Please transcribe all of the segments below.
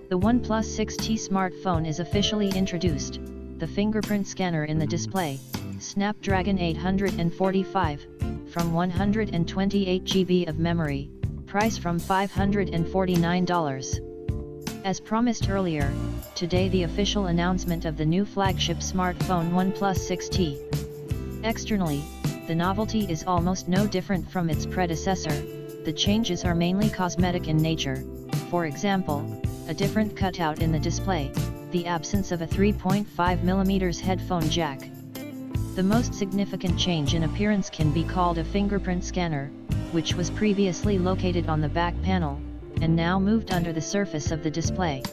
The OnePlus 6T smartphone is officially introduced. The fingerprint scanner in the display, Snapdragon 845, from 128 GB of memory, price from $549. As promised earlier, today the official announcement of the new flagship smartphone OnePlus 6T. Externally, the novelty is almost no different from its predecessor. The changes are mainly cosmetic in nature, for example, a different cutout in the display, the absence of a 3.5mm headphone jack. The most significant change in appearance can be called a fingerprint scanner, which was previously located on the back panel, and now moved under the surface of the display.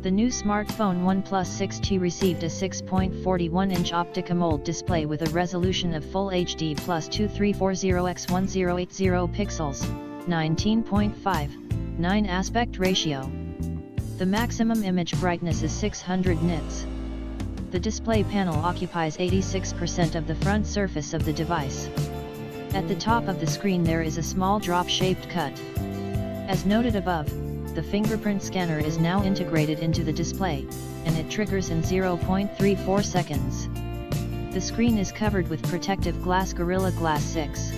The new smartphone OnePlus 6T received a 6.41-inch Optic AMOLED display with a resolution of Full HD plus 2340x1080 pixels, 19.59 aspect ratio. The maximum image brightness is 600 nits. The display panel occupies 86% of the front surface of the device. At the top of the screen there is a small drop-shaped cut. As noted above, the fingerprint scanner is now integrated into the display, and it triggers in 0.34 seconds. The screen is covered with protective glass Gorilla Glass 6.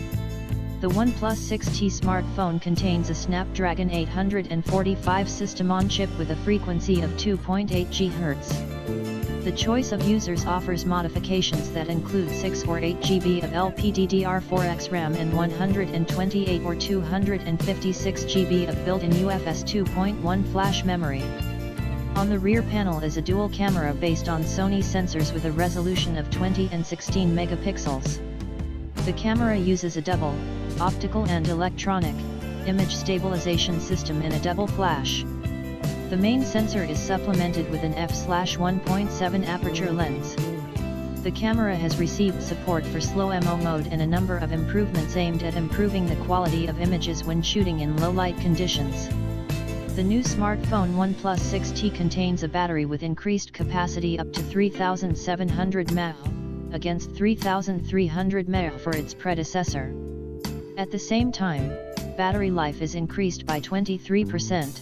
The OnePlus 6T smartphone contains a Snapdragon 845 system-on-chip with a frequency of 2.8 GHz. The choice of users offers modifications that include 6 or 8 GB of LPDDR4X RAM and 128 or 256 GB of built-in UFS 2.1 flash memory. On the rear panel is a dual camera based on Sony sensors with a resolution of 20 and 16 megapixels. The camera uses a double, optical and electronic, image stabilization system in a double flash. The main sensor is supplemented with an f/1.7 aperture lens. The camera has received support for slow-mo mode and a number of improvements aimed at improving the quality of images when shooting in low-light conditions. The new smartphone OnePlus 6T contains a battery with increased capacity up to 3,700 mAh, against 3,300 mAh for its predecessor. At the same time, battery life is increased by 23%.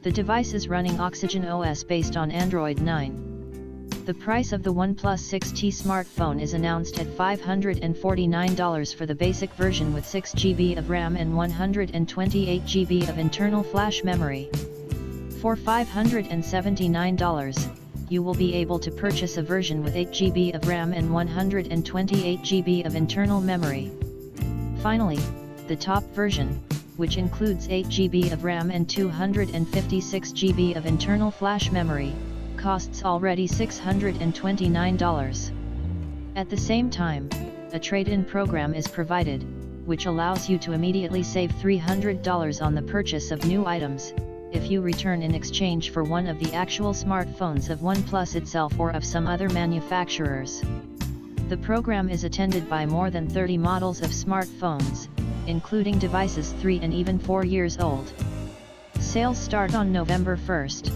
The device is running Oxygen OS based on Android 9. The price of the OnePlus 6T smartphone is announced at $549 for the basic version with 6 GB of RAM and 128 GB of internal flash memory. For $579, you will be able to purchase a version with 8 GB of RAM and 128 GB of internal memory. Finally, the top version, which includes 8 GB of RAM and 256 GB of internal flash memory, costs already $629. At the same time, a trade-in program is provided, which allows you to immediately save $300 on the purchase of new items, if you return in exchange for one of the actual smartphones of OnePlus itself or of some other manufacturers. The program is attended by more than 30 models of smartphones, including devices 3 and even 4 years old. Sales start on November 1st.